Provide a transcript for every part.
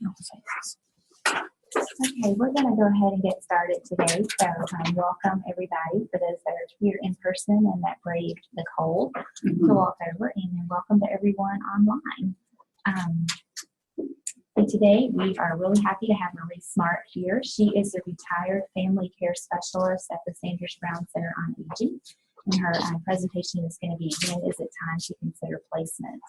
Okay, we're going to go ahead and get started today. So welcome everybody, for those that are here in person and that braved the cold to walk over, and then welcome to everyone online. And today we are really happy to have Marie Smart here. She is a retired family care specialist at the Sanders Brown Center on Aging. And her presentation is going to be, when is it time to consider placement?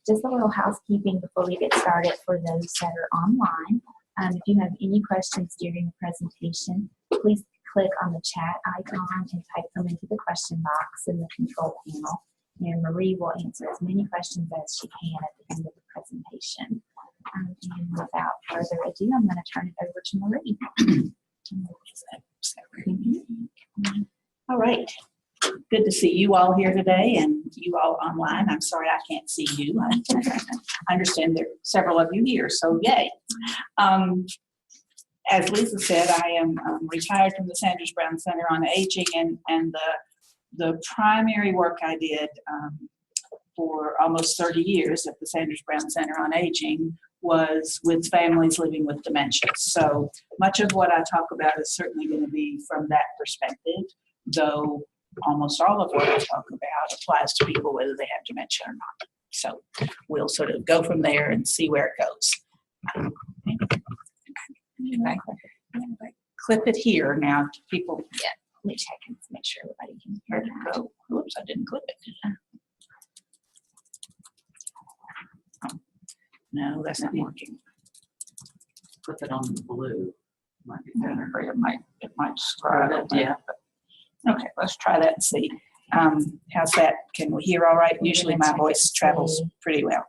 Just a little housekeeping before we get started for those that are online. If you have any questions during the presentation, please click on the chat icon and type them into the question box in the control panel. And Marie will answer as many questions as she can at the end of the presentation. And without further ado, I'm going to turn it over to Marie. All right. Good to see you all here today and you all online. I'm sorry I can't see you. I understand there are several of you here, so yay. As Lisa said, I am retired from the Sanders Brown Center on Aging, and the primary work I did for almost 30 years at the Sanders Brown Center on Aging was with families living with dementia. So much of what I talk about is certainly going to be from that perspective, though almost all of what I talk about applies to people whether they have dementia or not. So we'll sort of go from there and see where it goes. If I clip it here now to people. Yeah, let me check and make sure everybody can hear. Where'd it go? Whoops, I didn't clip it. Oh, no, that's not working. Put it on the blue. Might be better. It might describe it. Yeah. Okay, let's try that and see. How's that? Can we hear all right? Usually my voice travels pretty well.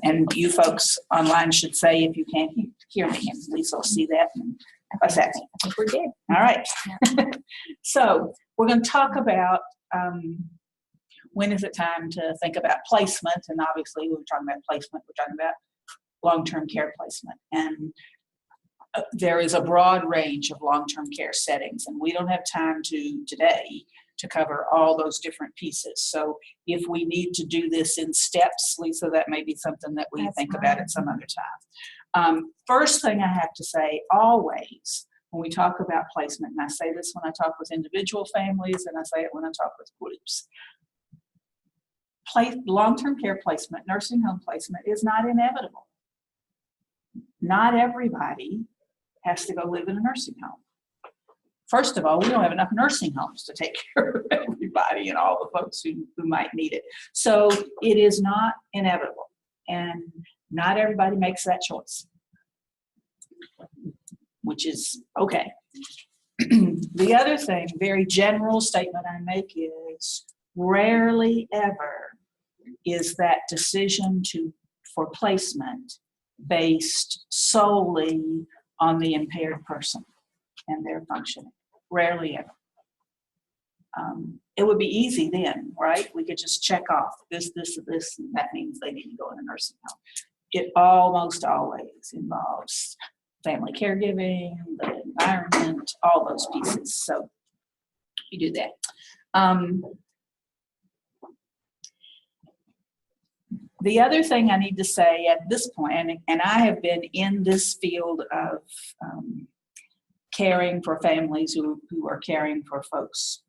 And you folks online should say if you can't hear me, and Lisa will see that. And what's that mean? I think we're good. All right. So we're going to talk about when is it time to think about placement. And obviously, when we're talking about placement, we're talking about long-term care placement. And there is a broad range of long-term care settings, and we don't have time today to cover all those different pieces. So if we need to do this in steps, Lisa, that may be something that we think about at some other time. First thing I have to say, always, when we talk about placement, and I say this when I talk with individual families, and I say it when I talk with groups, long-term care placement, nursing home placement is not inevitable. Not everybody has to go live in a nursing home. First of all, we don't have enough nursing homes to take care of everybody and all the folks who might need it. So it is not inevitable, and not everybody makes that choice, which is okay. The other thing, very general statement I make is rarely ever is that decision for placement based solely on the impaired person and their functioning. Rarely ever. It would be easy then, right? We could just check off this, and that means they need to go in a nursing home. It almost always involves family caregiving, the environment, all those pieces. So you do that. The other thing I need to say at this point, and I have been in this field of caring for families who are caring for folks,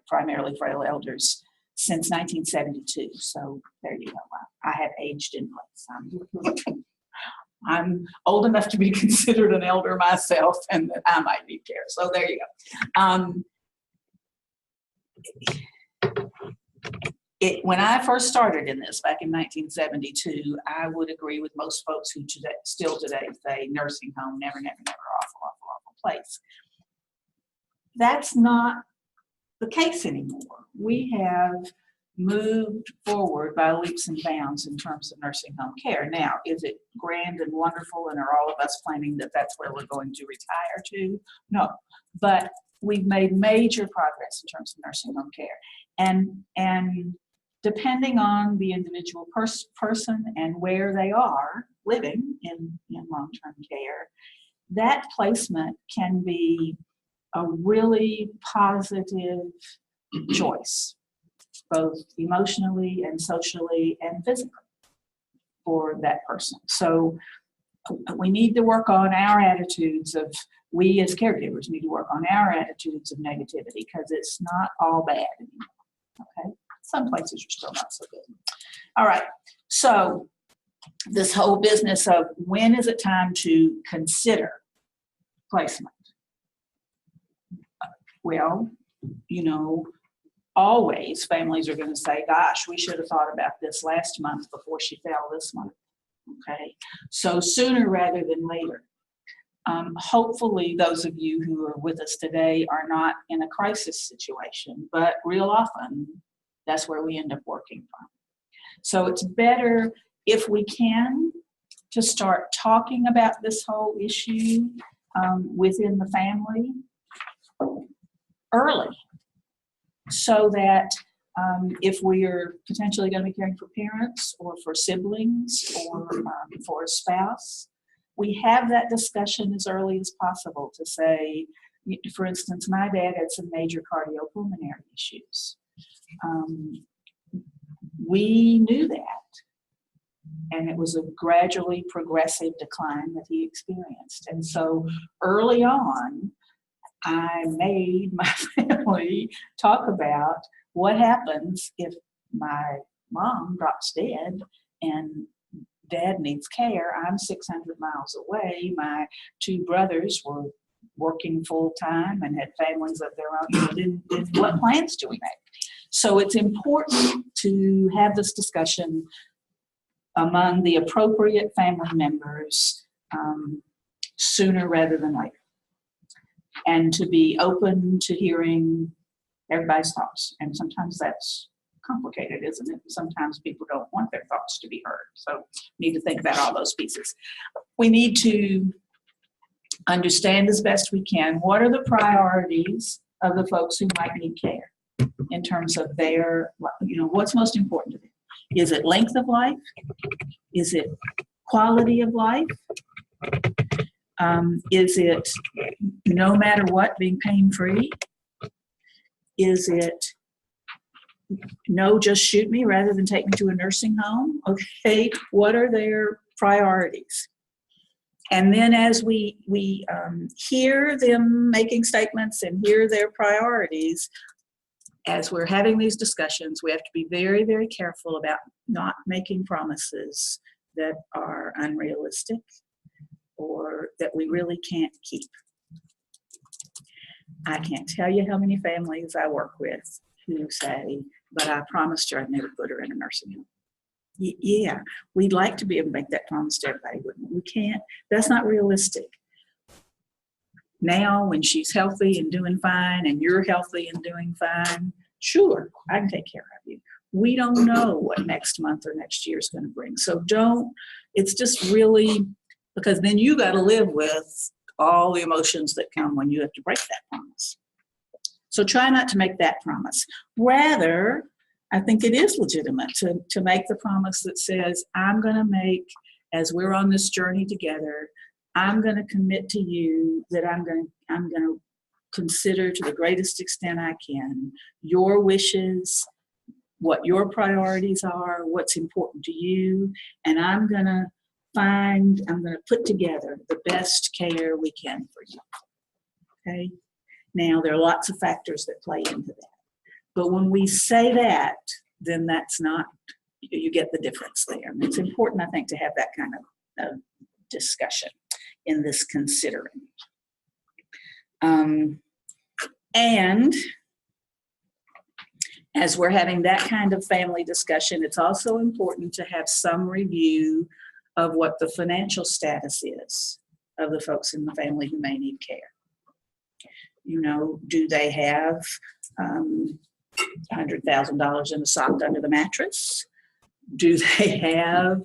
primarily frail elders, since 1972. So there you go. I have aged in place. I'm old enough to be considered an elder myself, and that I might need care. So there you go. When I first started in this back in 1972, I would agree with most folks who still today say nursing home, never, awful place. That's not the case anymore. We have moved forward by leaps and bounds in terms of nursing home care. Now, is it grand and wonderful, and are all of us planning that that's where we're going to retire to? No, but we've made major progress in terms of nursing home care. And depending on the individual person and where they are living in long-term care, that placement can be a really positive choice, both emotionally and socially and physically for that person. So we need to work on our attitudes of, we as caregivers need to work on our attitudes of negativity, because it's not all bad anymore, okay? Some places are still not so good. All right, so this whole business of when is it time to consider placement? Well, you know, always families are going to say, gosh, we should have thought about this last month before she fell this month. Okay, so sooner rather than later. Hopefully those of you who are with us today are not in a crisis situation, but real often that's where we end up working from. So it's better, if we can, to start talking about this whole issue within the family early, so that if we are potentially going to be caring for parents or for siblings or for a spouse, we have that discussion as early as possible to say, for instance, my dad had some major cardiopulmonary issues. We knew that, and it was a gradually progressive decline that he experienced. And so early on, I made my family talk about what happens if my mom drops dead and dad needs care. I'm 600 miles away. My two brothers were working full time and had families of their own. Then what plans do we make? So it's important to have this discussion among the appropriate family members sooner rather than later, and to be open to hearing everybody's thoughts. And sometimes that's complicated, isn't it? Sometimes people don't want their thoughts to be heard. So we need to think about all those pieces. We need to understand as best we can what are the priorities of the folks who might need care in terms of their, you know, what's most important to them. Is it length of life? Is it quality of life? Is it, no matter what, being pain-free? Is it, no, just shoot me rather than take me to a nursing home? Okay, what are their priorities? And then as we hear them making statements and hear their priorities, as we're having these discussions, we have to be very, very careful about not making promises that are unrealistic or that we really can't keep. I can't tell you how many families I work with who say, but I promised her I'd never put her in a nursing home. Yeah, we'd like to be able to make that promise to everybody, wouldn't we? We can't. That's not realistic. Now, when she's healthy and doing fine, and you're healthy and doing fine, sure, I can take care of you. We don't know what next month or next year is going to bring. So don't, it's just really, because then you got to live with all the emotions that come when you have to break that promise. So try not to make that promise. Rather, I think it is legitimate to make the promise that says, I'm going to make, as we're on this journey together, I'm going to commit to you that I'm going to consider to the greatest extent I can your wishes, what your priorities are, what's important to you, and I'm going to put together the best care we can for you. Okay? Now, there are lots of factors that play into that. But when we say that, then that's not, you get the difference there. And it's important, I think, to have that kind of discussion in this considering. And as we're having that kind of family discussion, it's also important to have some review of what the financial status is of the folks in the family who may need care. You know, do they have $100,000 in a sock under the mattress? Do they have,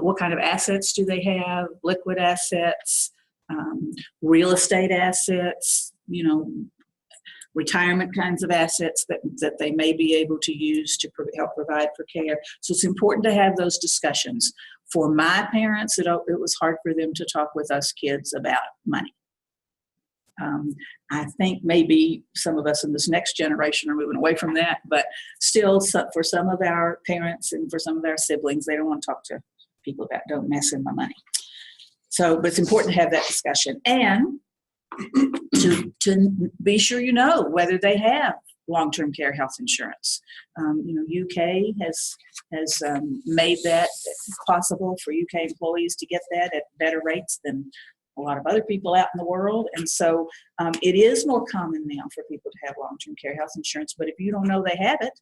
what kind of assets do they have? Liquid assets, real estate assets, you know, retirement kinds of assets that they may be able to use to help provide for care. So it's important to have those discussions. For my parents, it was hard for them to talk with us kids about money. I think maybe some of us in this next generation are moving away from that, but still for some of our parents and for some of our siblings, they don't want to talk to people about don't mess in my money. but it's important to have that discussion and to be sure you know whether they have long-term care health insurance. UK has made that possible for UK employees to get that at better rates than a lot of other people out in the world. And so it is more common now for people to have long-term care health insurance, but if you don't know they have it,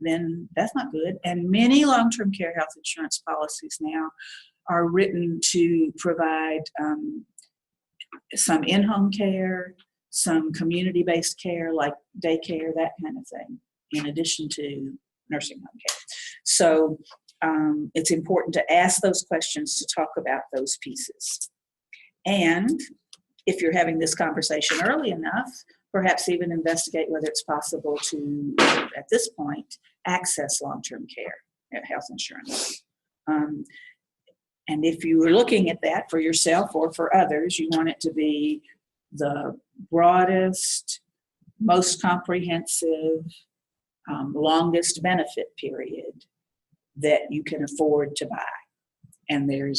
then that's not good. And many long-term care health insurance policies now are written to provide some in-home care, some community-based care like daycare, that kind of thing, in addition to nursing home care. So it's important to ask those questions to talk about those pieces. And if you're having this conversation early enough, perhaps even investigate whether it's possible to, at this point, access long-term care health insurance. And if you were looking at that for yourself or for others, you want it to be the broadest, most comprehensive, longest benefit period that you can afford to buy. And there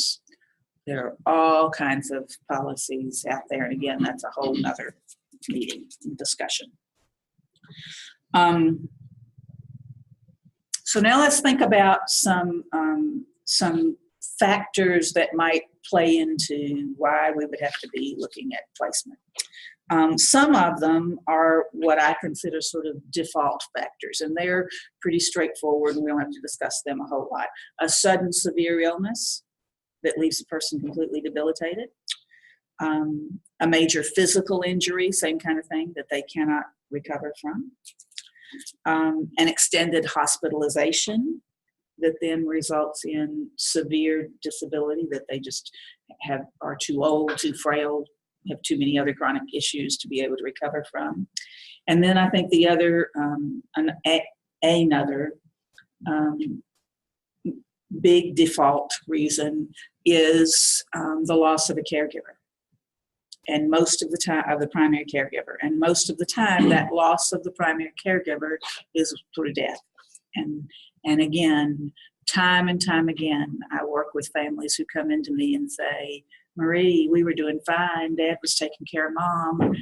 are all kinds of policies out there. And again, that's a whole nother meeting discussion. So now let's think about some factors that might play into why we would have to be looking at placement. Some of them are what I consider sort of default factors, and they're pretty straightforward, and we don't have to discuss them a whole lot. A sudden severe illness that leaves a person completely debilitated. A major physical injury, same kind of thing, that they cannot recover from. An extended hospitalization that then results in severe disability that they just are too old, too frail, have too many other chronic issues to be able to recover from. And then I think the other, another big default reason is the loss of a caregiver. And most of the time, of the primary caregiver. And most of the time, that loss of the primary caregiver is through death. And again, time and time again, I work with families who come into me and say, Marie, we were doing fine. Dad was taking care of Mom.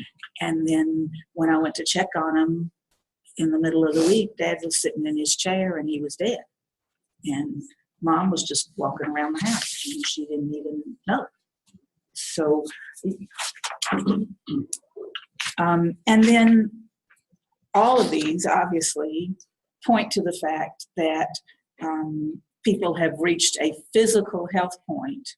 And then when I went to check on him in the middle of the week, Dad was sitting in his chair and he was dead. And Mom was just walking around the house and she didn't even know. So, and then all of these obviously point to the fact that people have reached a physical health point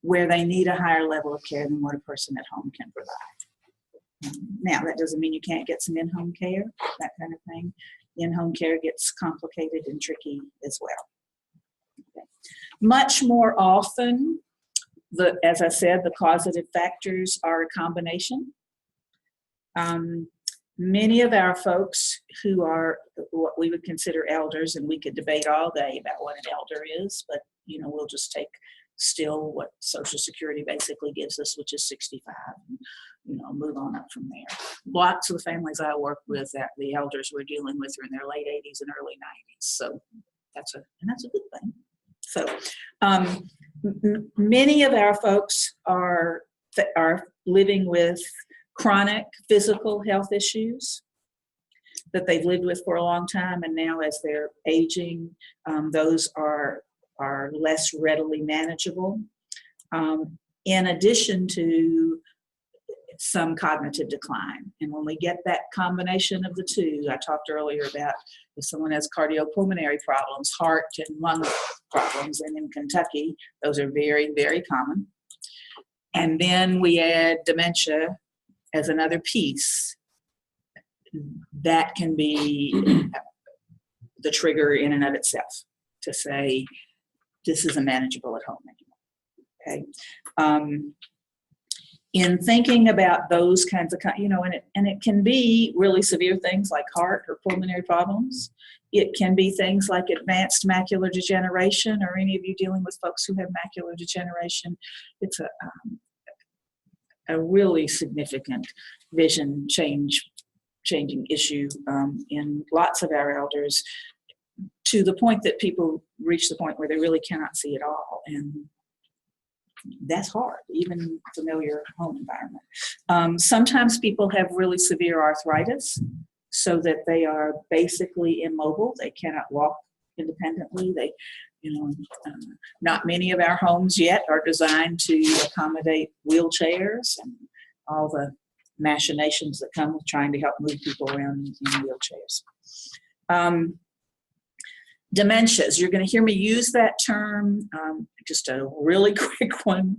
where they need a higher level of care than what a person at home can provide. Now, that doesn't mean you can't get some in-home care, that kind of thing. In-home care gets complicated and tricky as well. Okay. Much more often, as I said, the causative factors are a combination. Many of our folks who are what we would consider elders, and we could debate all day about what an elder is, but we'll just take still what Social Security basically gives us, which is 65, and move on up from there. Lots of the families I work with, that the elders we're dealing with are in their late 80s and early 90s, so that's a good thing. So many of our folks are living with chronic physical health issues that they've lived with for a long time, and now as they're aging, those are less readily manageable, in addition to some cognitive decline. And when we get that combination of the two, I talked earlier about if someone has cardiopulmonary problems, heart and lung problems, and in Kentucky, those are very, very common. And then we add dementia as another piece. That can be the trigger in and of itself to say, this isn't manageable at home anymore, okay? In thinking about those kinds of, and it can be really severe things like heart or pulmonary problems. It can be things like advanced macular degeneration, or any of you dealing with folks who have macular degeneration. It's a really significant vision changing issue in lots of our elders, to the point that people reach the point where they really cannot see at all. And that's hard, even familiar home environment. Sometimes people have really severe arthritis so that they are basically immobile. They cannot walk independently. They, not many of our homes yet are designed to accommodate wheelchairs and all the machinations that come with trying to help move people around in wheelchairs. Dementias, you're going to hear me use that term, just a really quick one.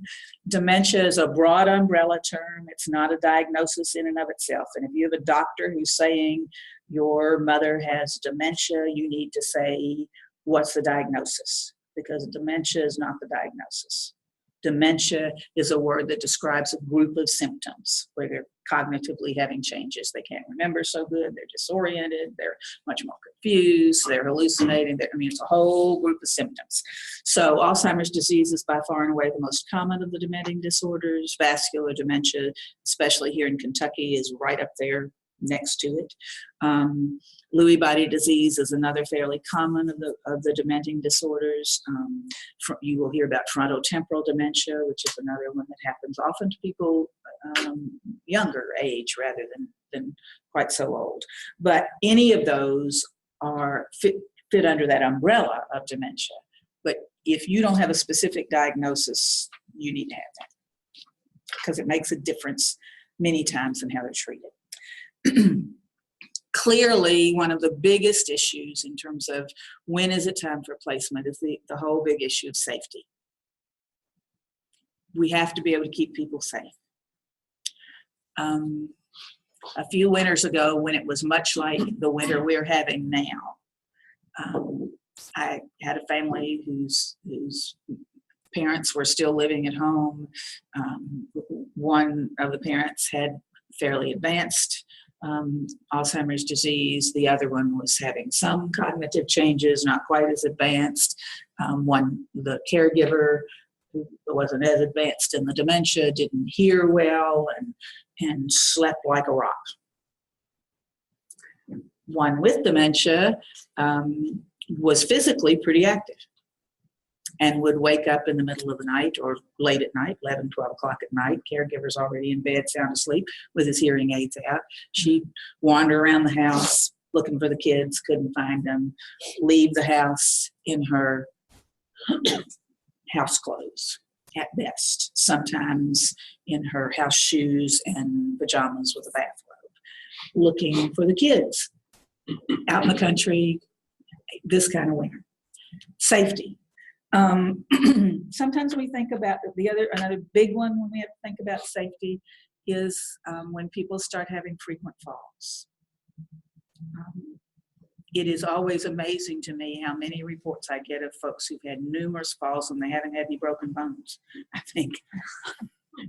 Dementia is a broad umbrella term. It's not a diagnosis in and of itself. And if you have a doctor who's saying your mother has dementia, you need to say, what's the diagnosis? Because dementia is not the diagnosis. Dementia is a word that describes a group of symptoms where they're cognitively having changes. They can't remember so good, they're disoriented, they're much more confused, they're hallucinating. It's a whole group of symptoms. So Alzheimer's disease is by far and away the most common of the dementing disorders. Vascular dementia, especially here in Kentucky, is right up there next to it. Lewy body disease is another fairly common of the dementing disorders. You will hear about frontotemporal dementia, which is another one that happens often to people younger age rather than quite so old. But any of those are fit under that umbrella of dementia. But if you don't have a specific diagnosis, you need to have that because it makes a difference many times in how they're treated. Clearly, one of the biggest issues in terms of when is it time for placement is the whole big issue of safety. We have to be able to keep people safe. A few winters ago, when it was much like the winter we're having now, I had a family whose parents were still living at home. One of the parents had fairly advanced Alzheimer's disease. The other one was having some cognitive changes, not quite as advanced. The caregiver, who wasn't as advanced in the dementia, didn't hear well and slept like a rock. One with dementia was physically pretty active and would wake up in the middle of the night or late at night, 11, 12 o'clock at night. Caregiver's already in bed, sound asleep, with his hearing aids out. She'd wander around the house looking for the kids, couldn't find them, leave the house in her house clothes at best, sometimes in her house shoes and pajamas with a bathrobe, looking for the kids out in the country, this kind of winter. Safety. Sometimes we think about another big one when we have to think about safety is when people start having frequent falls. It is always amazing to me how many reports I get of folks who've had numerous falls and they haven't had any broken bones. I think,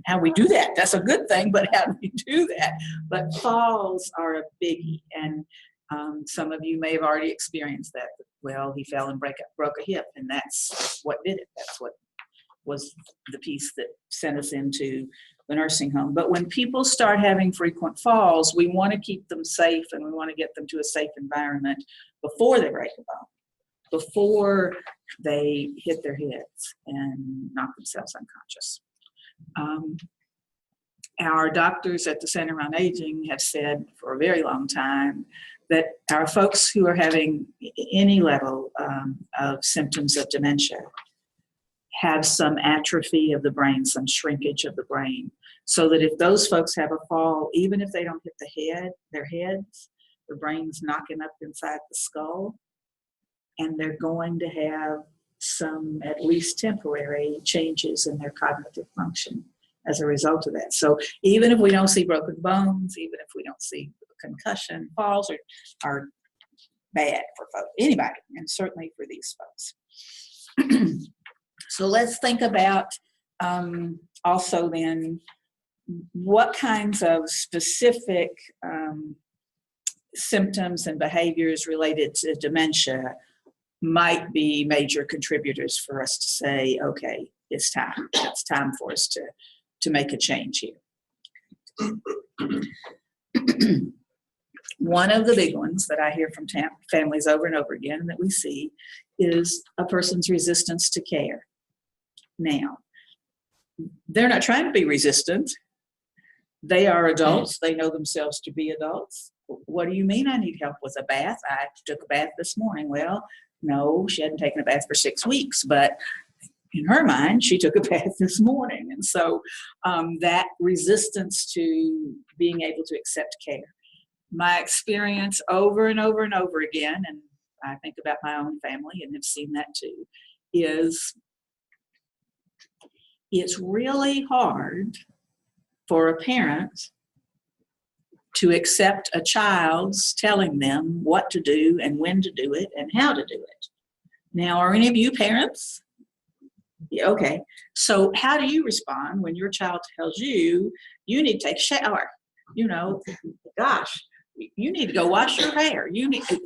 how we do that? That's a good thing, but how do we do that? But falls are a biggie, and some of you may have already experienced that. Well, he fell and broke a hip, and that's what did it. That's what was the piece that sent us into the nursing home. But when people start having frequent falls, we want to keep them safe, and we want to get them to a safe environment before they break a bone, before they hit their heads and knock themselves unconscious. Our doctors at the Center on Aging have said for a very long time that our folks who are having any level of symptoms of dementia have some atrophy of the brain, some shrinkage of the brain, so that if those folks have a fall, even if they don't hit their heads, the brain's knocking up inside the skull, and they're going to have some, at least temporary, changes in their cognitive function as a result of that. So even if we don't see broken bones, even if we don't see concussion, falls are bad for folks, anybody, and certainly for these folks. So let's think about also then what kinds of specific symptoms and behaviors related to dementia might be major contributors for us to say, okay, it's time for us to make a change here. One of the big ones that I hear from families over and over again that we see is a person's resistance to care. Now, they're not trying to be resistant. They are adults. They know themselves to be adults. What do you mean I need help with a bath? I took a bath this morning. Well, no, she hadn't taken a bath for 6 weeks, but in her mind, she took a bath this morning. And so that resistance to being able to accept care. My experience over and over and over again, and I think about my own family and have seen that too, is it's really hard for a parent to accept a child's telling them what to do and when to do it and how to do it. Now, are any of you parents? Yeah, okay. So how do you respond when your child tells you, you need to take a shower? You know, gosh, you need to go wash your hair. You need to,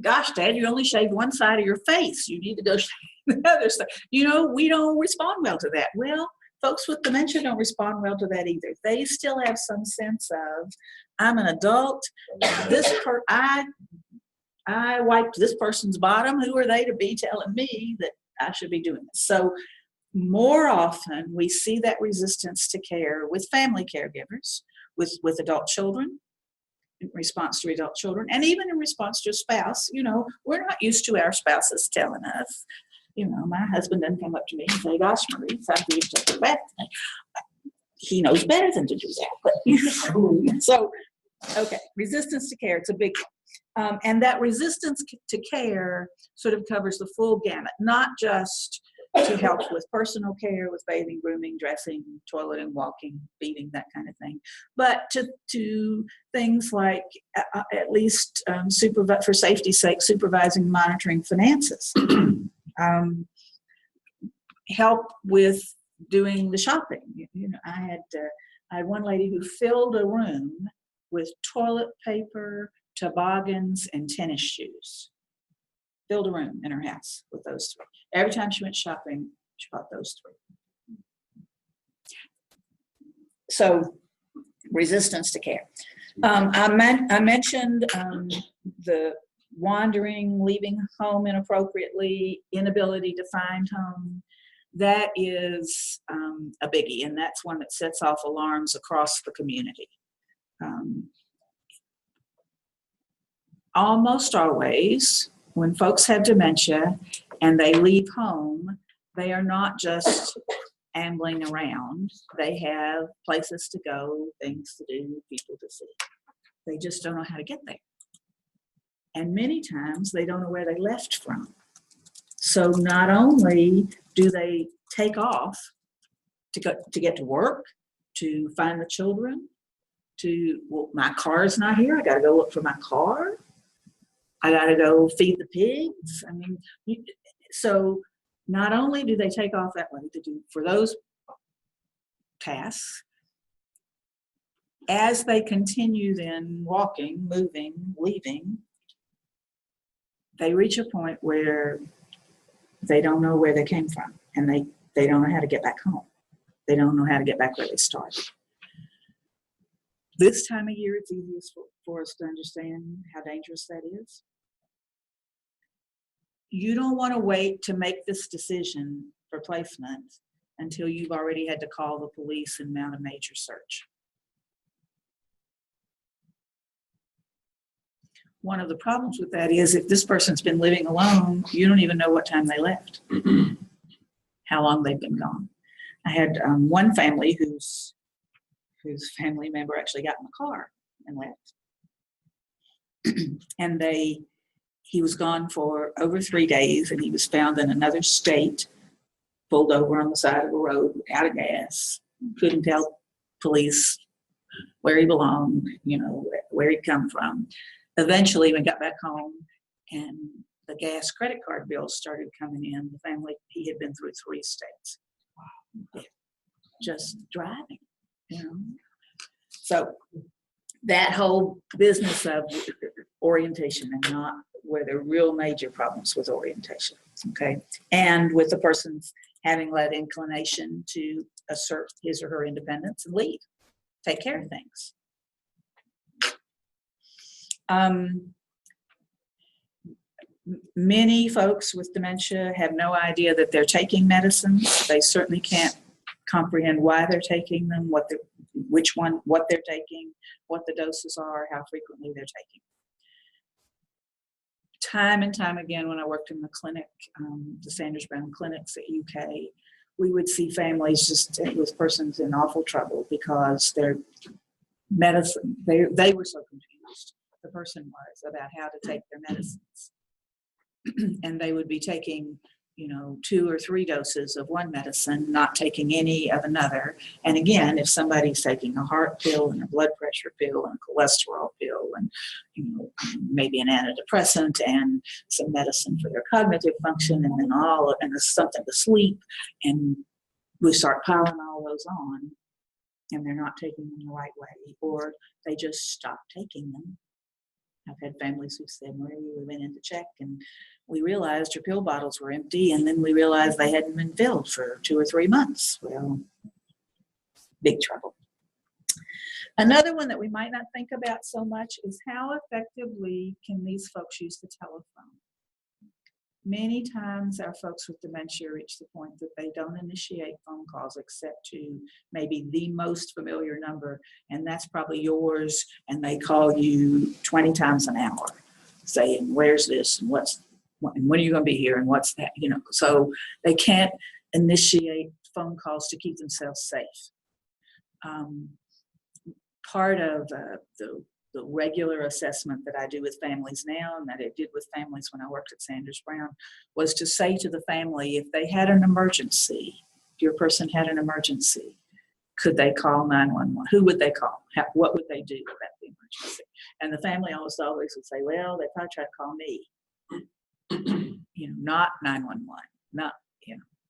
gosh, Dad, you only shaved one side of your face. You need to go shave the other side. You know, we don't respond well to that. Well, folks with dementia don't respond well to that either. They still have some sense of, I'm an adult. I wiped this person's bottom. Who are they to be telling me that I should be doing this? So more often we see that resistance to care with family caregivers, with adult children, in response to adult children, and even in response to a spouse. You know, we're not used to our spouses telling us. You know, my husband doesn't come up to me and say, gosh, Marie, it's time for you to take a bath. He knows better than to do that. But, you know, so, okay, resistance to care, it's a big one. And that resistance to care sort of covers the full gamut, not just to help with personal care, with bathing, grooming, dressing, toileting, walking, feeding, that kind of thing, but to things like, at least for safety's sake, supervising, monitoring finances. Help with doing the shopping. You know, I had one lady who filled a room with toilet paper, toboggans, and tennis shoes. Filled a room in her house with those three. Every time she went shopping, she bought those three. So, resistance to care. I mentioned the wandering, leaving home inappropriately, inability to find home. That is a biggie, and that's one that sets off alarms across the community. Almost always, when folks have dementia and they leave home, they are not just ambling around. They have places to go, things to do, people to see. They just don't know how to get there. And many times they don't know where they left from. So not only do they take off to get to work, to find the children, well, my car's not here, I got to go look for my car. I got to go feed the pigs. I mean, so not only do they take off that way to do for those tasks, as they continue then walking, moving, leaving, they reach a point where they don't know where they came from, and they don't know how to get back home. They don't know how to get back where they started. This time of year, it's easiest for us to understand how dangerous that is. You don't want to wait to make this decision for placement until you've already had to call the police and mount a major search. One of the problems with that is if this person's been living alone, you don't even know what time they left, how long they've been gone. I had one family whose family member actually got in the car and left. And he was gone for over 3 days, and he was found in another state, pulled over on the side of a road, out of gas, couldn't tell police where he belonged, you know, where he'd come from. Eventually, we got back home, and the gas credit card bills started coming in. The family, he had been through 3 states. Wow. Just driving, you know. So that whole business of orientation, and not where there are real major problems with orientation, okay? And with the person's having that inclination to assert his or her independence and leave, take care of things. Many folks with dementia have no idea that they're taking medicines. They certainly can't comprehend why they're taking them, what they're taking, what the doses are, how frequently they're taking. Time and time again, when I worked in the clinic, the Sanders Brown clinics at UK, we would see families just with persons in awful trouble because their medicine, they were so confused, the person was, about how to take their medicines. And they would be taking, 2 or 3 doses of one medicine, not taking any of another. And again, if somebody's taking a heart pill and a blood pressure pill and a cholesterol pill and maybe an antidepressant and some medicine for their cognitive function and then something to sleep, and we start piling all those on, and they're not taking them the right way, or they just stop taking them. I've had families who said, Marie, we went in to check and we realized your pill bottles were empty, and then we realized they hadn't been filled for 2 or 3 months. Well, big trouble. Another one that we might not think about so much is how effectively can these folks use the telephone? Many times our folks with dementia reach the point that they don't initiate phone calls except to maybe the most familiar number, and that's probably yours, and they call you 20 times an hour saying, where's this, and when are you going to be here, and what's that, so they can't initiate phone calls to keep themselves safe. Part of the regular assessment that I do with families now, and that I did with families when I worked at Sanders Brown, was to say to the family, if they had an emergency, if your person had an emergency, could they call 911? Who would they call? What would they do about the emergency? And the family almost always would say, well, they probably try to call me. Not 911. Not,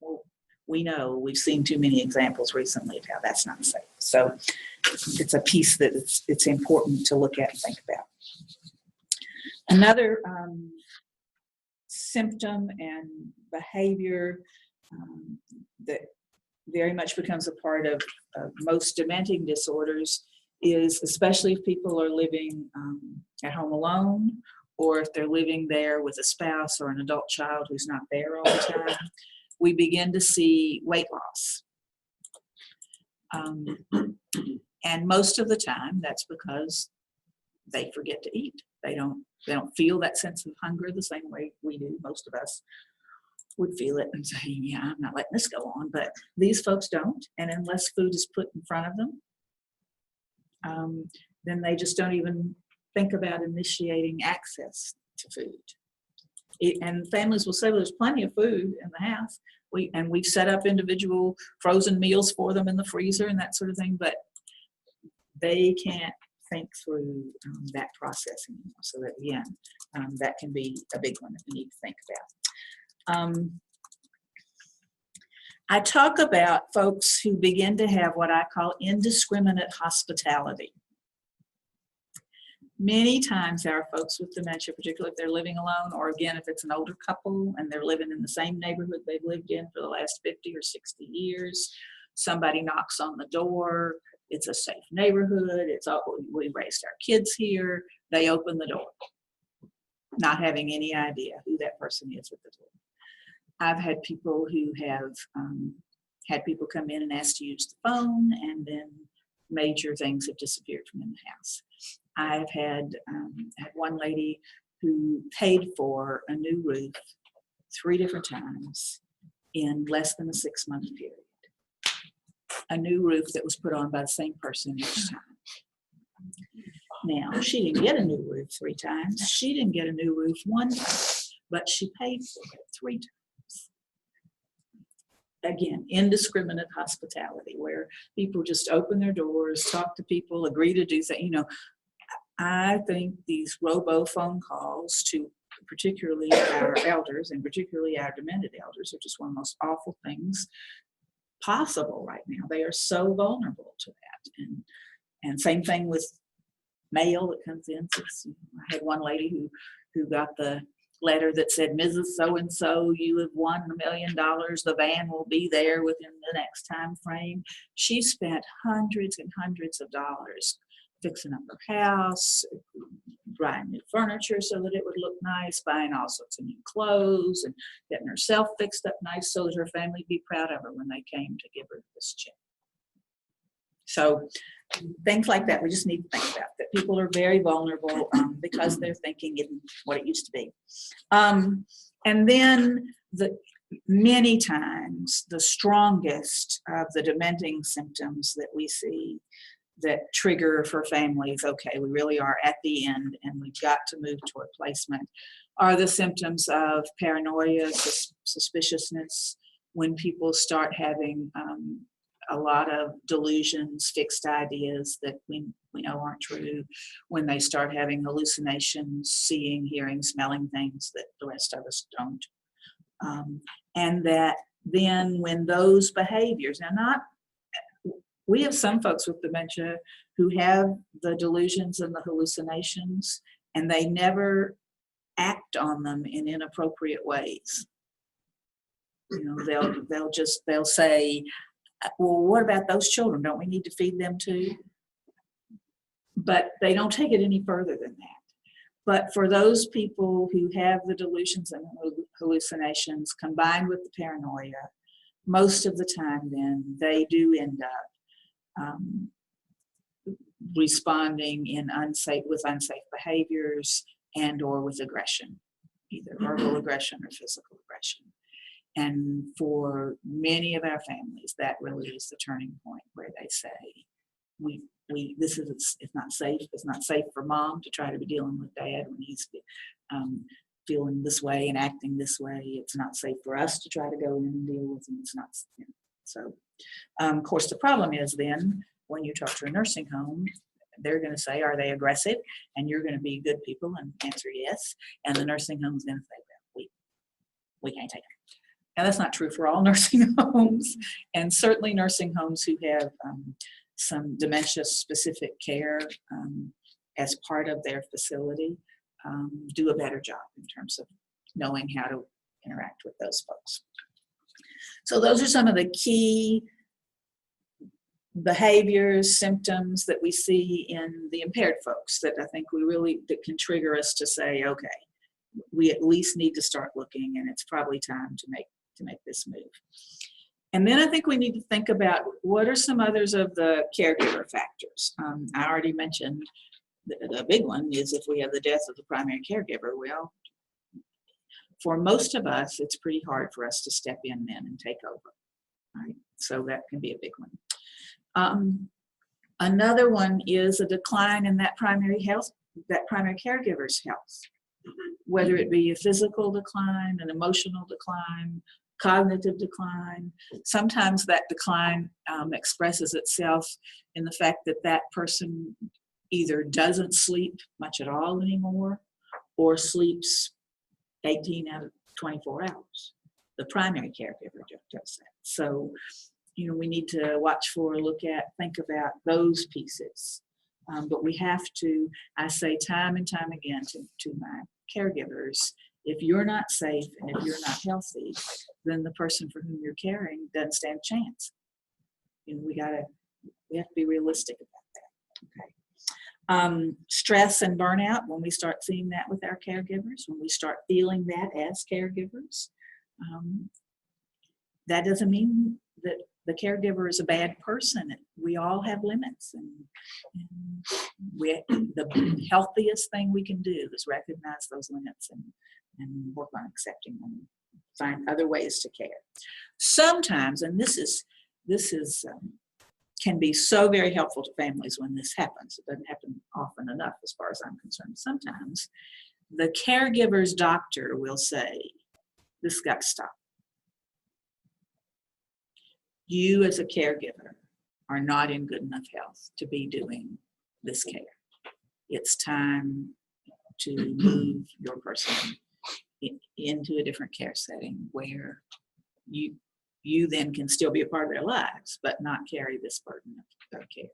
well, we know, we've seen too many examples recently of how that's not safe. So it's a piece that it's important to look at and think about. Another symptom and behavior that very much becomes a part of most dementing disorders is, especially if people are living at home alone, or if they're living there with a spouse or an adult child who's not there all the time, we begin to see weight loss. And most of the time, that's because they forget to eat. They don't feel that sense of hunger the same way we do. Most of us would feel it and say, yeah, I'm not letting this go on. But these folks don't. And unless food is put in front of them, then they just don't even think about initiating access to food. And families will say, well, there's plenty of food in the house. We've set up individual frozen meals for them in the freezer and that sort of thing, but they can't think through that process anymore. So that, again, that can be a big one that we need to think about. I talk about folks who begin to have what I call indiscriminate hospitality. Many times our folks with dementia, particularly if they're living alone, or again, if it's an older couple and they're living in the same neighborhood they've lived in for the last 50 or 60 years, somebody knocks on the door, it's a safe neighborhood, we raised our kids here, they open the door, not having any idea who that person is at the door. I've had people who have had people come in and ask to use the phone, and then major things have disappeared from in the house. I've had one lady who paid for a new roof 3 different times in less than a 6-month period. A new roof that was put on by the same person each time. Now, she didn't get a new roof 3 times. She didn't get a new roof 1 time, but she paid for it 3 times. Again, indiscriminate hospitality, where people just open their doors, talk to people, agree to do things. I think these robo phone calls to particularly our elders, and particularly our demented elders, are just one of the most awful things possible right now. They are so vulnerable to that. And same thing with mail that comes in. I had one lady who got the letter that said, Mrs. So-and-so, you have won $1 million. The van will be there within the next time frame. She spent hundreds and hundreds of dollars fixing up her house, buying new furniture so that it would look nice, buying all sorts of new clothes, and getting herself fixed up nice so that her family would be proud of her when they came to give her this check. So things like that, we just need to think about that. People are very vulnerable because their thinking isn't what it used to be. And then many times the strongest of the dementing symptoms that we see that trigger for families, okay, we really are at the end and we've got to move toward placement, are the symptoms of paranoia, suspiciousness, when people start having a lot of delusions, fixed ideas that we know aren't true, when they start having hallucinations, seeing, hearing, smelling things that the rest of us don't. And that then when those behaviors, we have some folks with dementia who have the delusions and the hallucinations, and they never act on them in inappropriate ways. You know, they'll say, well, what about those children? Don't we need to feed them too? But they don't take it any further than that. But for those people who have the delusions and hallucinations combined with the paranoia, most of the time then they do end up responding with unsafe behaviors and or with aggression, either verbal aggression or physical aggression. And for many of our families, that really is the turning point where they say, it's not safe. It's not safe for mom to try to be dealing with dad when he's feeling this way and acting this way. It's not safe for us to try to go in and deal with him. It's not. You know. So, of course, the problem is then when you talk to a nursing home, they're going to say, are they aggressive? And you're going to be good people and answer yes. And the nursing home is going to say, well, we can't take them. Now, that's not true for all nursing homes, and certainly nursing homes who have some dementia-specific care as part of their facility do a better job in terms of knowing how to interact with those folks. So those are some of the key behaviors, symptoms that we see in the impaired folks that I think that can trigger us to say, okay, we at least need to start looking, and it's probably time to make this move. And then I think we need to think about what are some others of the caregiver factors. I already mentioned the big one is if we have the death of the primary caregiver. Well, for most of us, it's pretty hard for us to step in then and take over. Right? So that can be a big one. Another one is a decline in that primary caregiver's health, whether it be a physical decline, an emotional decline, cognitive decline. Sometimes that decline expresses itself in the fact that that person either doesn't sleep much at all anymore or sleeps 18 out of 24 hours. The primary caregiver does that. So, you know, we need to watch for, think about those pieces. But we have to, I say time and time again to my caregivers, if you're not safe and if you're not healthy, then the person for whom you're caring doesn't stand a chance. You know, we have to be realistic about that. Okay. Stress and burnout, when we start seeing that with our caregivers, when we start feeling that as caregivers, that doesn't mean that the caregiver is a bad person. We all have limits, and the healthiest thing we can do is recognize those limits and work on accepting them, find other ways to care. Sometimes, and this is can be so very helpful to families when this happens. It doesn't happen often enough as far as I'm concerned. Sometimes the caregiver's doctor will say, this got to stop. You as a caregiver are not in good enough health to be doing this care. It's time to move your person into a different care setting where you then can still be a part of their lives, but not carry this burden of care.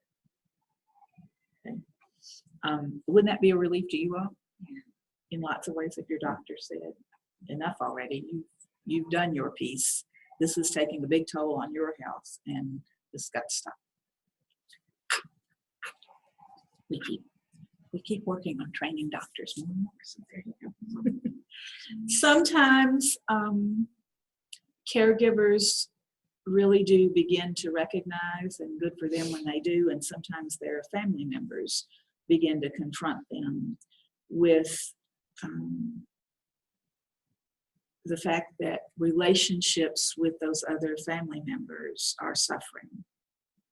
Okay. Wouldn't that be a relief to you all? In lots of ways, if your doctor said, enough already, you've done your piece. This is taking a big toll on your health, and this got to stop. We keep working on training doctors more and more. So there you go. Sometimes caregivers really do begin to recognize, and good for them when they do, and sometimes their family members begin to confront them with the fact that relationships with those other family members are suffering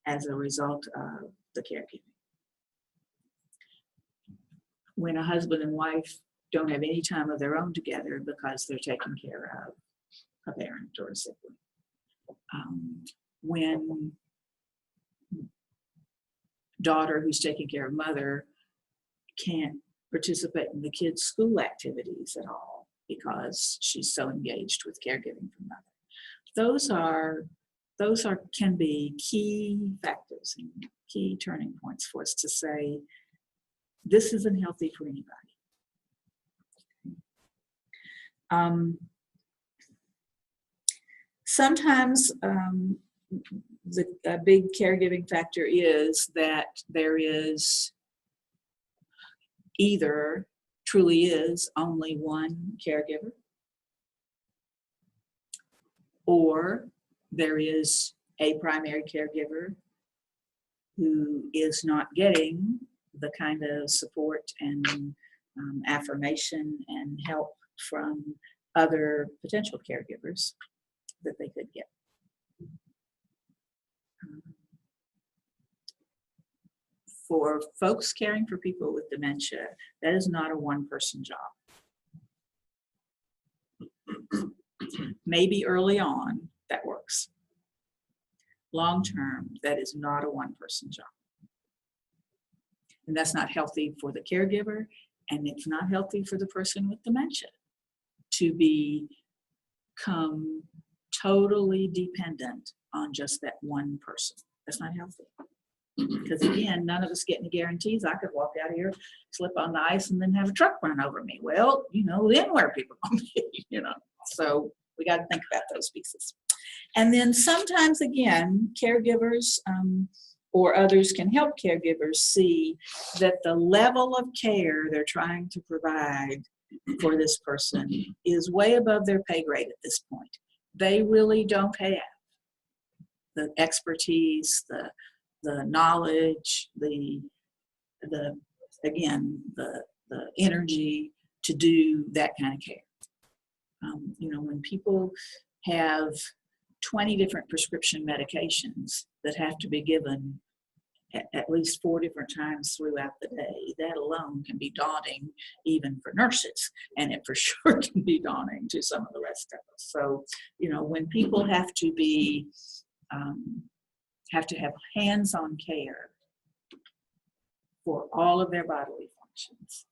as a result of the caregiving. When a husband and wife don't have any time of their own together because they're taking care of a parent or a sibling. When daughter who's taking care of mother can't participate in the kids' school activities at all because she's so engaged with caregiving for mother. Those can be key factors and key turning points for us to say, this isn't healthy for anybody. Sometimes the big caregiving factor is that there is either truly is only one caregiver, or there is a primary caregiver who is not getting the kind of support and affirmation and help from other potential caregivers that they could get. For folks caring for people with dementia, that is not a one-person job. Maybe early on, that works. Long-term, that is not a one-person job. And that's not healthy for the caregiver, and it's not healthy for the person with dementia to become totally dependent on just that one person. That's not healthy. Because again, none of us get any guarantees. I could walk out here, slip on the ice, and then have a truck run over me. Well, then where are people going to be, So we got to think about those pieces. And then sometimes, again, caregivers or others can help caregivers see that the level of care they're trying to provide for this person is way above their pay grade at this point. They really don't have the expertise, the knowledge, the energy to do that kind of care. When people have 20 different prescription medications that have to be given at least 4 different times throughout the day, that alone can be daunting even for nurses, and it for sure can be daunting to some of the rest of us. So, when people have to be have hands-on care for all of their bodily functions.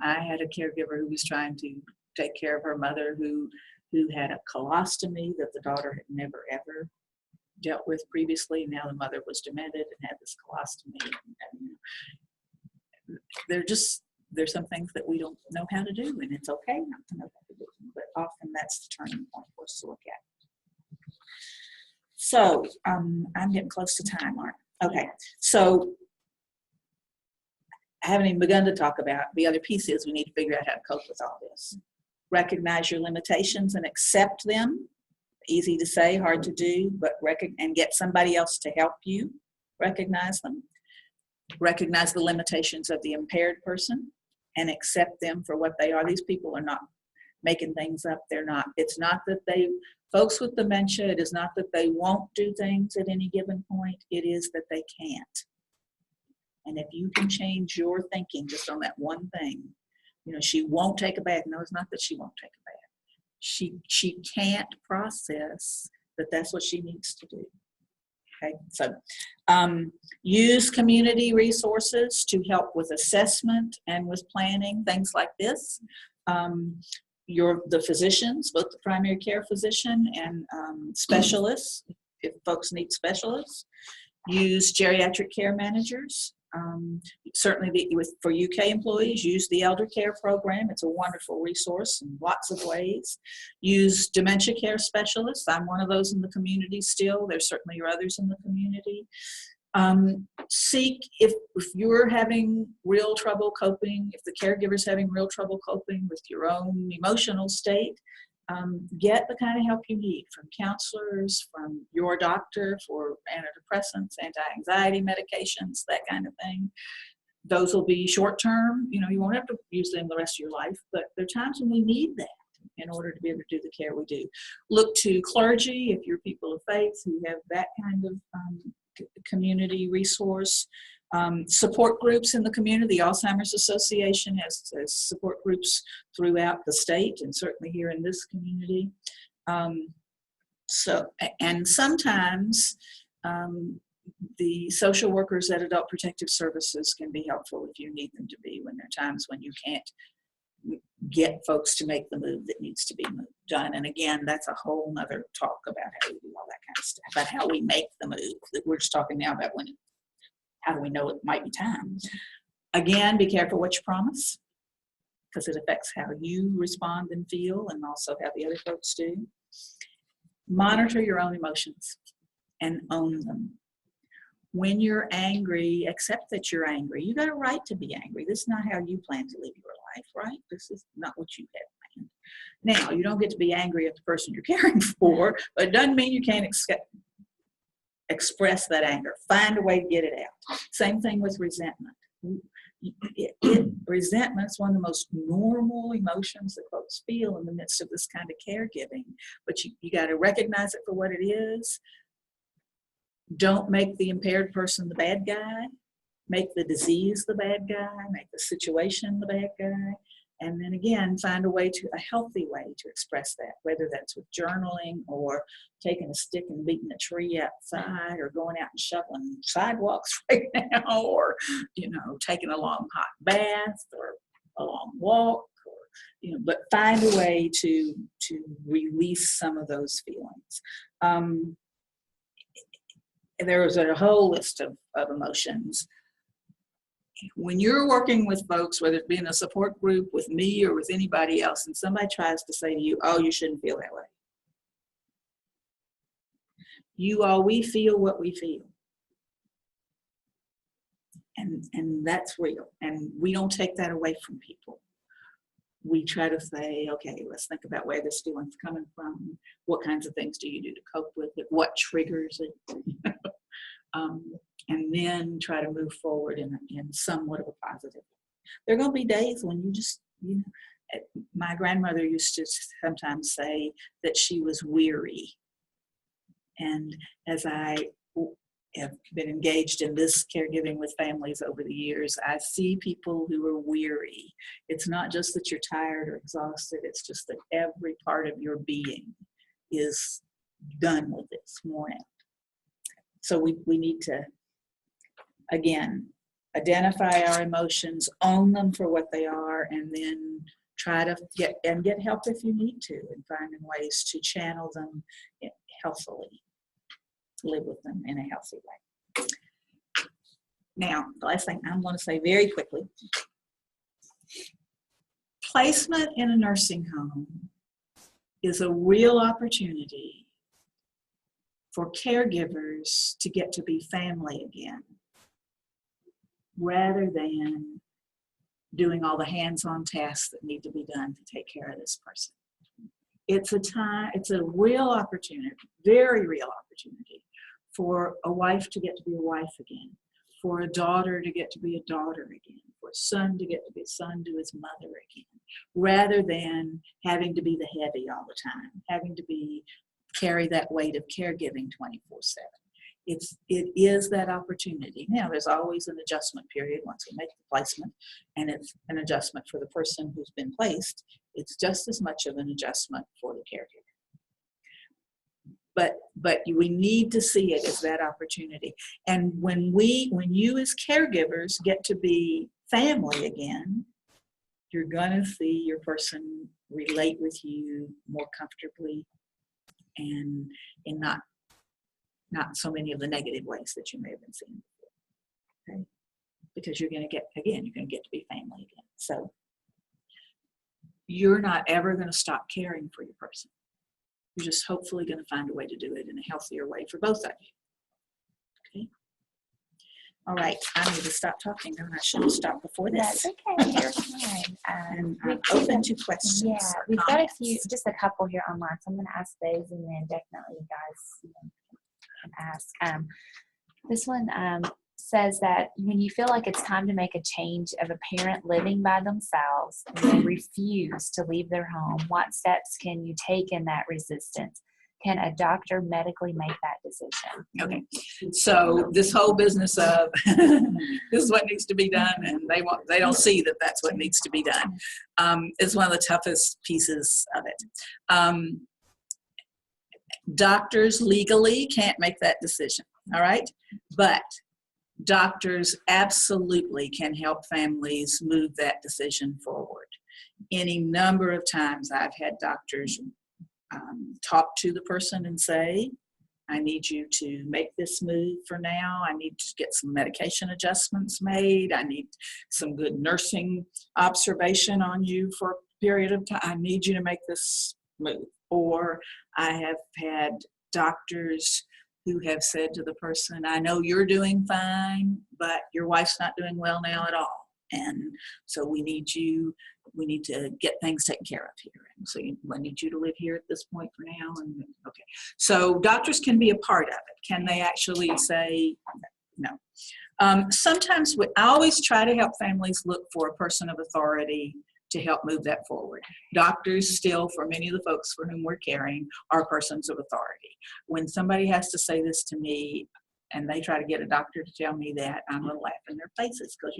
I had a caregiver who was trying to take care of her mother who had a colostomy that the daughter had never ever dealt with previously. Now the mother was demented and had this colostomy. There's some things that we don't know how to do, and it's okay not to know how to do them, but often that's the turning point for us to look at. So I'm getting close to time, Mark. Okay, so I haven't even begun to talk about the other piece is we need to figure out how to cope with all this. Recognize your limitations and accept them. Easy to say, hard to do, but and get somebody else to help you recognize them. Recognize the limitations of the impaired person and accept them for what they are. These people are not making things up. It's not that folks with dementia, it is not that they won't do things at any given point. It is that they can't. And if you can change your thinking just on that one thing, she won't take a bath. No, it's not that she won't take a bath. She can't process that that's what she needs to do. Okay, so use community resources to help with assessment and with planning, things like this. The physicians, both the primary care physician and specialists, if folks need specialists. Use geriatric care managers. Certainly for UK employees, use the elder care program. It's a wonderful resource in lots of ways. Use dementia care specialists. I'm one of those in the community still. There's certainly others in the community. Seek, if you're having real trouble coping, if the caregiver's having real trouble coping with your own emotional state, Get the kind of help you need from counselors, from your doctor for antidepressants, anti-anxiety medications, that kind of thing. Those will be short term. You won't have to use them the rest of your life, but there are times when we need that in order to be able to do the care we do. Look to clergy if you're people of faith who have that kind of community resource. Support groups in the community. The Alzheimer's Association has support groups throughout the state and certainly here in this community. And sometimes the social workers at Adult Protective Services can be helpful if you need them to be, when there are times when you can't get folks to make the move that needs to be done. And again, that's a whole nother talk about how we do all that kind of stuff, about how we make the move. We're just talking now about how do we know it might be time. Again, be careful what you promise, because it affects how you respond and feel, and also how the other folks do. Monitor your own emotions and own them. When you're angry, accept that you're angry. You got a right to be angry. This is not how you plan to live your life, right? This is not what you had planned. Now, you don't get to be angry at the person you're caring for, but it doesn't mean you can't express that anger. Find a way to get it out. Same thing with resentment. Resentment is one of the most normal emotions that folks feel in the midst of this kind of caregiving, but you got to recognize it for what it is. Don't make the impaired person the bad guy. Make the disease the bad guy. Make the situation the bad guy. And then again, find a healthy way to express that, whether that's with journaling or taking a stick and beating a tree outside, or going out and shoveling sidewalks right now, or, taking a long hot bath or a long walk, or, but find a way to release some of those feelings. There was a whole list of emotions. When you're working with folks, whether it be in a support group with me or with anybody else, and somebody tries to say to you, oh, you shouldn't feel that way. We feel what we feel. And that's real. And we don't take that away from people. We try to say, okay, let's think about where this feeling's coming from. What kinds of things do you do to cope with it? What triggers it? And then try to move forward in somewhat of a positive. There are going to be days when you just, my grandmother used to sometimes say that she was weary. And as I have been engaged in this caregiving with families over the years, I see people who are weary. It's not just that you're tired or exhausted, it's just that every part of your being is done with it, worn out. So we need to, again, identify our emotions, own them for what they are, and then try to get help if you need to, and finding ways to channel them healthily, live with them in a healthy way. Now, the last thing I'm going to say very quickly, placement in a nursing home is a real opportunity for caregivers to get to be family again, rather than doing all the hands-on tasks that need to be done to take care of this person. It's a real opportunity, very real opportunity, for a wife to get to be a wife again, for a daughter to get to be a daughter again, for a son to get to be a son to his mother again, rather than having to be the heavy all the time, having to carry that weight of caregiving 24/7. It is that opportunity. Now, there's always an adjustment period once we make the placement, and it's an adjustment for the person who's been placed. It's just as much of an adjustment for the caregiver. But we need to see it as that opportunity. And when you as caregivers get to be family again, you're going to see your person relate with you more comfortably, and in not so many of the negative ways that you may have been seeing before. Okay? Because you're going to get to be family again. So you're not ever going to stop caring for your person. You're just hopefully going to find a way to do it in a healthier way for both of you. Okay? All right, I need to stop talking now. I should have stopped before That's this. okay, you're fine. And We've I'm got open a- to questions. Yeah, or we've got a few, comments. just a couple here online, so I'm gonna ask those and then definitely you guys can ask. This one says that when you feel like it's time to make a change of a parent living by themselves and they refuse to leave their home, what steps can you take in that resistance? Can a doctor medically make that decision? Okay, so this whole business of this is what needs to be done, and they don't see that that's what needs to be done, is one of the toughest pieces of it. Doctors legally can't make that decision, all right? But doctors absolutely can help families move that decision forward. Any number of times I've had doctors talk to the person and say, I need you to make this move for now. I need to get some medication adjustments made. I need some good nursing observation on you for a period of time. I need you to make this move. Or I have had doctors who have said to the person, I know you're doing fine, but your wife's not doing well now at all. And so we need to get things taken care of here. And so I need you to live here at this point for now. And okay. So doctors can be a part of it. Can they actually say no? Sometimes I always try to help families look for a person of authority to help move that forward. Doctors still, for many of the folks for whom we're caring, are persons of authority. When somebody has to say this to me, and they try to get a doctor to tell me that, I'm going to laugh in their faces because,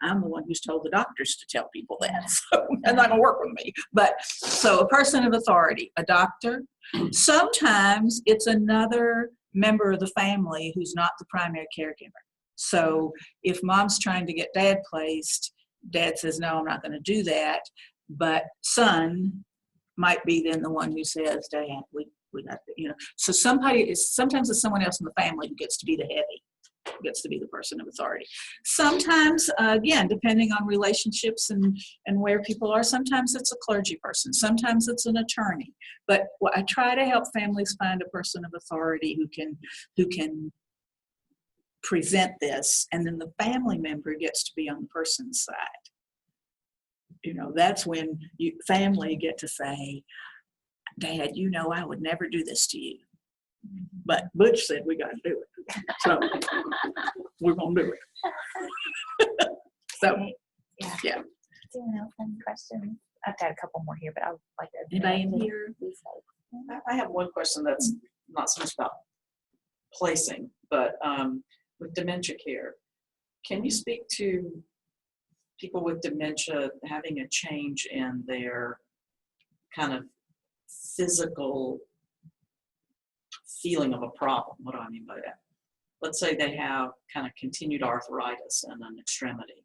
I'm the one who's told the doctors to tell people that. So they're not going to work with me. But so a person of authority, a doctor, sometimes it's another member of the family who's not the primary caregiver. So if mom's trying to get dad placed, dad says, no, I'm not going to do that. But son might be then the one who says, Dad, we got to, So sometimes it's someone else in the family who gets to be the heavy, gets to be the person of authority. Sometimes, again, depending on relationships and where people are, sometimes it's a clergy person, sometimes it's an attorney. But I try to help families find a person of authority who can present this, and then the family member gets to be on the person's side. That's when family get to say, Dad, I would never do this to you. But Butch said we got to do it. So we're going to do it. So, Yeah. yeah. Does anyone else have any questions? I've got a couple more here, but I'll like to. Anybody in here? I have one question that's not so much about placing, but with dementia care, can you speak to people with dementia having a change in their kind of physical feeling of a problem? What do I mean by that? Let's say they have kind of continued arthritis in an extremity,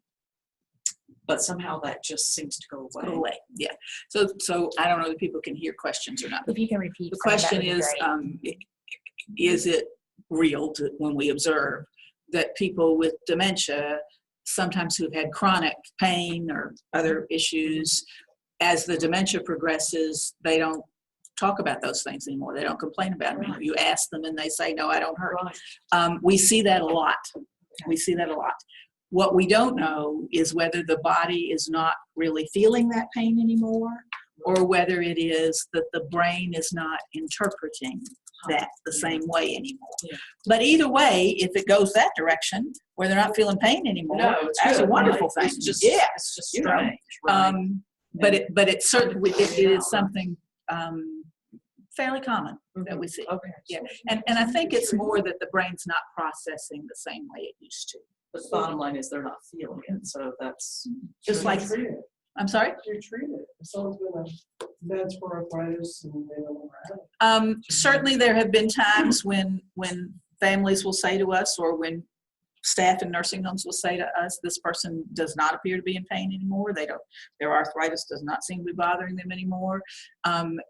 but somehow that just seems to go away. Go away. Yeah. So I don't know if people can hear questions or not. If you can repeat. The some, that question would be is, great. is it real when we observe that people with dementia, sometimes who've had chronic pain or other issues, as the dementia progresses, they don't talk about those things anymore. They don't complain about them anymore. You ask them and they say, no, I don't hurt. Right. We see that a lot. We see that a lot. What we don't know is whether the body is not really feeling that pain anymore, or whether it is that the brain is not interpreting that the same way anymore. Yeah. But either way, if it goes that direction, where they're not feeling pain anymore, it's that's good, a wonderful right? thing. It's just strange. Right. But it certainly it is something fairly common that we see. Okay. Yeah, and I think it's more that the brain's not processing the same way it used to. The bottom line is they're not feeling it, so that's Just like, I'm sorry? You're treated. If someone's been on meds for arthritis and they no longer have it. Certainly there have been times when families will say to us, or when staff in nursing homes will say to us, this person does not appear to be in pain anymore. Their arthritis does not seem to be bothering them anymore. And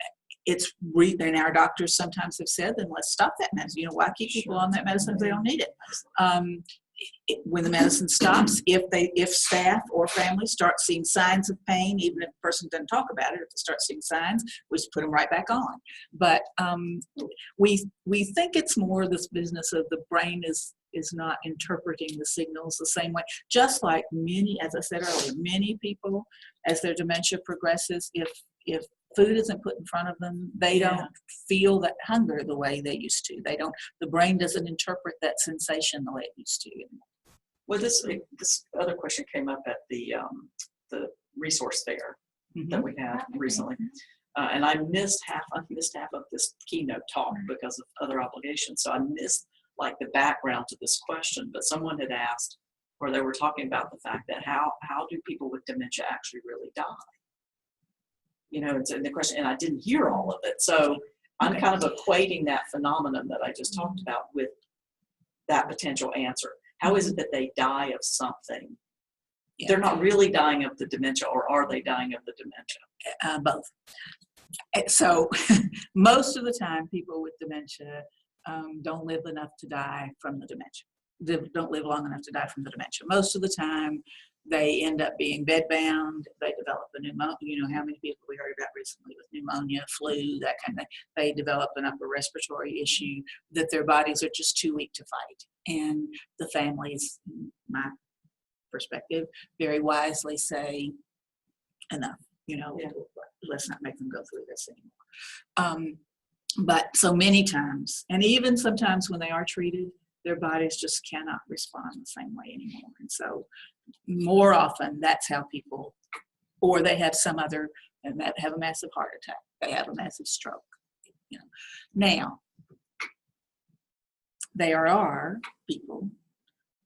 our doctors sometimes have said, then let's stop that medicine. Why keep people on that medicine if they don't need it? When the medicine stops, if staff or family start seeing signs of pain, even if the person doesn't talk about it, if they start seeing signs, we just put them right back on. But we think it's more this business of the brain is is not interpreting the signals the same way. Just like many, as I said earlier, many people, as their dementia progresses, if food isn't put in front of them, they don't feel that hunger the way they used to. The brain doesn't interpret that sensation the way it used to. Well, this other question came up at the resource fair that we had recently. And I missed half of this keynote talk because of other obligations. So I missed like the background to this question, but someone had asked, or they were talking about the fact that how do people with dementia actually really die? You know, it's in the question, and I didn't hear all of it. So I'm kind of equating that phenomenon that I just talked about with that potential answer. How is it that they die of something? Yeah. They're not really dying of the dementia, or are they dying of the dementia? Both. So most of the time, people with dementia don't live enough to die from the dementia. They don't live long enough to die from the dementia. Most of the time, they end up being bedbound. They develop a pneumonia. You know how many people we heard about recently with pneumonia, flu, that kind of thing. They develop an upper respiratory issue that their bodies are just too weak to fight. And the families, my perspective, very wisely say, enough. You know, let's not make them go through this anymore. But so many times, and even sometimes when they are treated, their bodies just cannot respond the same way anymore. And so more often, that's how people, or they have some other, and that have a massive heart attack. They have a massive stroke. You know. Now, there are people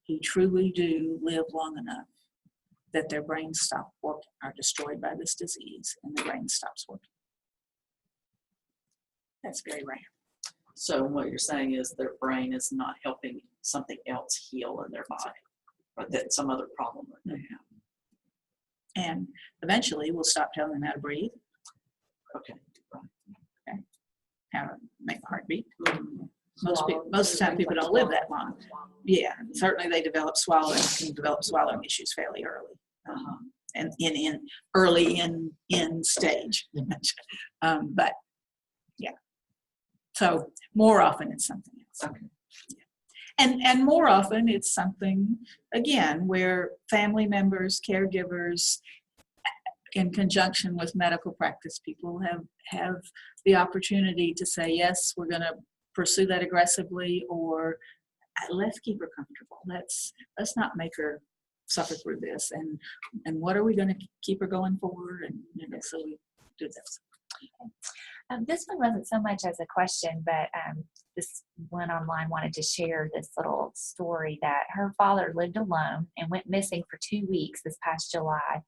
who truly do live long enough that their brains stop working, are destroyed by this disease, and the brain stops working. That's very rare. So what you're saying is their brain is not helping something else heal in their body, or that some other problem that they have. And eventually we'll stop telling them how to breathe. Okay. Okay. How to make a heartbeat. Most of the time people don't live that long. Yeah, certainly they can develop swallowing issues fairly early. And early in stage dementia. But yeah. So more often it's something else. Okay. Yeah. And more often it's something, again, where family members, caregivers, in conjunction with medical practice people have the opportunity to say, yes, we're going to pursue that aggressively, or let's keep her comfortable. Let's not make her suffer through this. And what are we going to keep her going forward? And so we do this. This one wasn't so much as a question, but this one online wanted to share this little story that her father lived alone and went missing for 2 weeks this past July.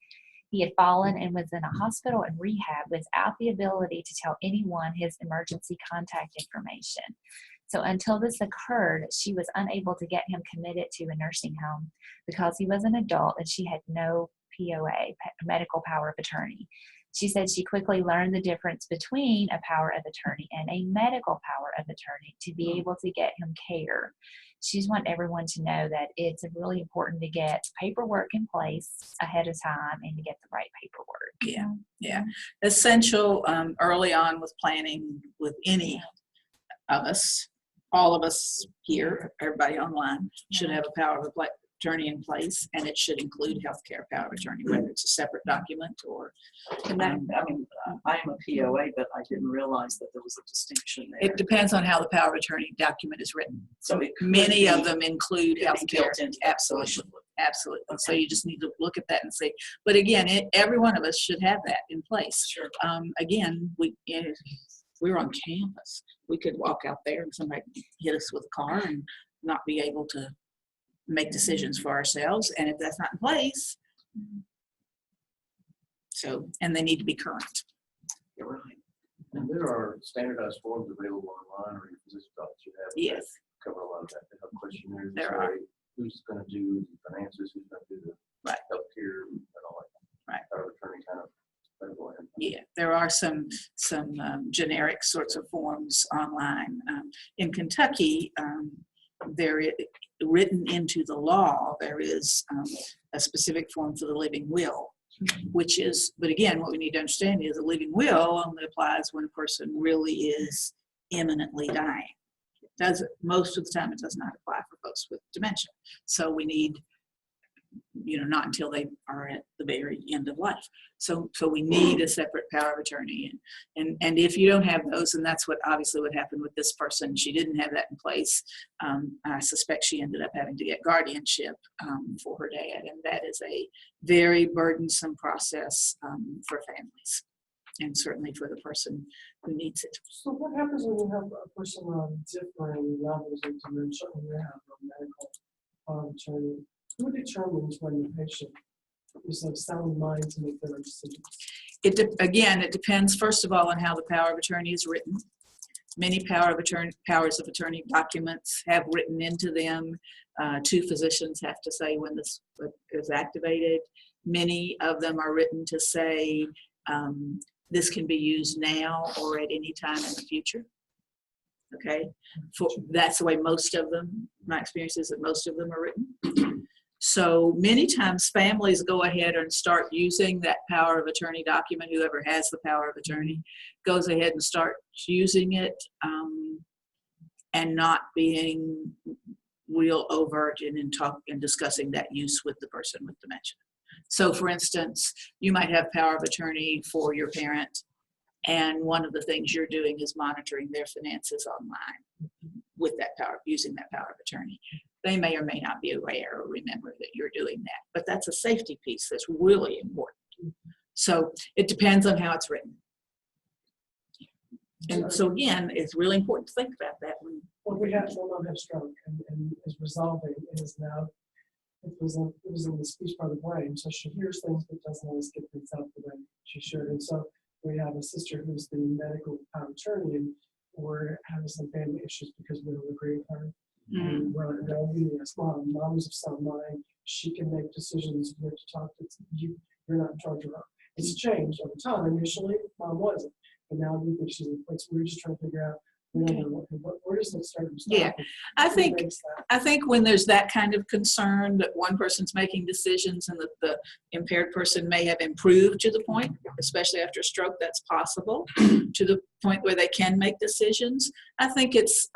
He had fallen and was in a hospital and rehab without the ability to tell anyone his emergency contact information. So until this occurred, she was unable to get him committed to a nursing home because he was an adult and she had no POA, medical power of attorney. She said she quickly learned the difference between a power of attorney and a medical power of attorney to be able to get him care. She just wants everyone to know that it's really important to get paperwork in place ahead of time and to get the right paperwork. Yeah. Essential early on with planning with any of us, all of us here, everybody online, should have a power of attorney in place, and it should include healthcare power of attorney, whether it's a separate document or. And that, I am a POA, but I didn't realize that there was a distinction there. It depends on how the power of attorney document is written. So many of them include healthcare. Absolutely. Absolutely. So you just need to look at that and see. But again, every one of us should have that in place. Sure. Again, we're on campus. We could walk out there and somebody hit us with a car and not be able to make decisions for ourselves. And if that's not in place, and they need to be current. You're right. And there are standardized forms available online, or your physician's office should have. Yes. That cover a lot of that. They have questionnaires. There are. Who's going to do the finances, who's going to do the healthcare, and all that. Right. Power of attorney kind of. Yeah, there are some generic sorts of forms online. In Kentucky, written into the law, there is a specific form for the living will, which is, but again, what we need to understand is a living will only applies when a person really is imminently dying. Most of the time, it does not apply for folks with dementia. So we need, not until they are at the very end of life. So we need a separate power of attorney. And if you don't have those, and that's obviously what happened with this person, she didn't have that in place. I suspect she ended up having to get guardianship for her dad. And that is a very burdensome process for families, and certainly for the person who needs it. So what happens when you have a person on differing levels of dementia and you have a medical power of attorney? Who determines when the patient is of sound mind to make their decisions? It depends, first of all, on how the power of attorney is written. Many powers of attorney documents have written into them. 2 physicians have to say when this is activated. Many of them are written to say this can be used now or at any time in the future. Okay, that's the way most of them, my experience is that most of them are written. So many times families go ahead and start using that power of attorney document. Whoever has the power of attorney goes ahead and starts using it and not being real overt in discussing that use with the person with dementia. So for instance, you might have power of attorney for your parent, and one of the things you're doing is monitoring their finances online with that power, using that power of attorney. They may or may not be aware or remember that you're doing that, but that's a safety piece that's really important. So it depends on how it's written. And so again, it's really important to think about that when. Well, we had someone have stroke and is resolving and is now, it was in the speech part of the brain, so she hears things but doesn't always get things out the way she should. And so we have a sister who's the medical power of attorney, and we're having some family issues because we don't agree with her. And we're like, no, we need a mom is of sound mind. She can make decisions. You have to talk to you. You're not in charge of her. It's changed over time. Initially, mom wasn't, but now we think she's in a place. We're just trying to figure out. Where does it start? Yeah, I think when there's that kind of concern that one person's making decisions and that the impaired person may have improved to the point, especially after a stroke, that's possible, to the point where they can make decisions. I think it's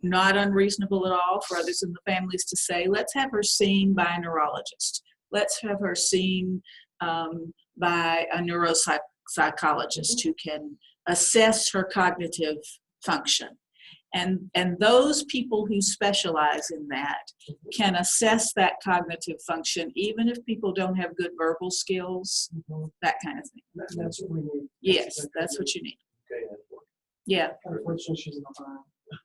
not unreasonable at all for others in the families to say, let's have her seen by a neurologist. Let's have her seen by a neuropsychologist who can assess her cognitive function. And those people who specialize in that can assess that cognitive function, even if people don't have good verbal skills, that kind of thing. That's what we need. Yes, that's what you need. Okay. Yeah. Unfortunately, she's in Ohio.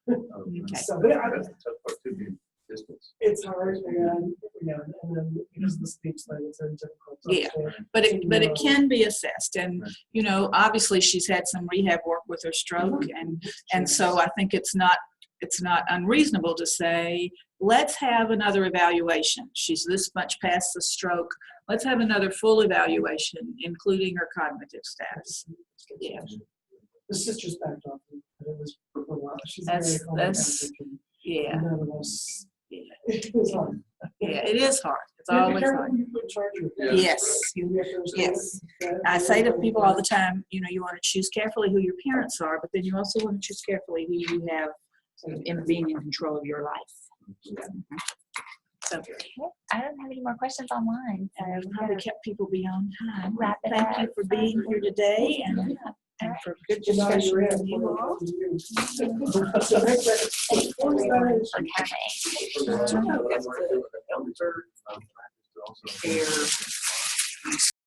Okay. So That's a tough part to be distance. it's hard, and then because of the speech thing, it's very difficult. Yeah, but it can be assessed, and obviously she's had some rehab work with her stroke, and so I think it's not unreasonable to say, let's have another evaluation. She's this much past the stroke. Let's have another full evaluation, including her cognitive status. Yeah, The sister's backed off. But it was for a while. She's That's- very that's- yeah, And none of us. yeah, It was hard. yeah. It is hard. It's You have to be always careful hard. who you put in charge of. Yeah. Yes. You have to understand Yes. that- I say to people all the time, you want to choose carefully who your parents are, but then you also want to choose carefully who you have in being in control of your life. So I don't have any more questions online, so we we're probably gonna kept people beyond time. wrap it Thank you up. for being here today and for good Good night, discussion you're in. with you all. For coming. Elder care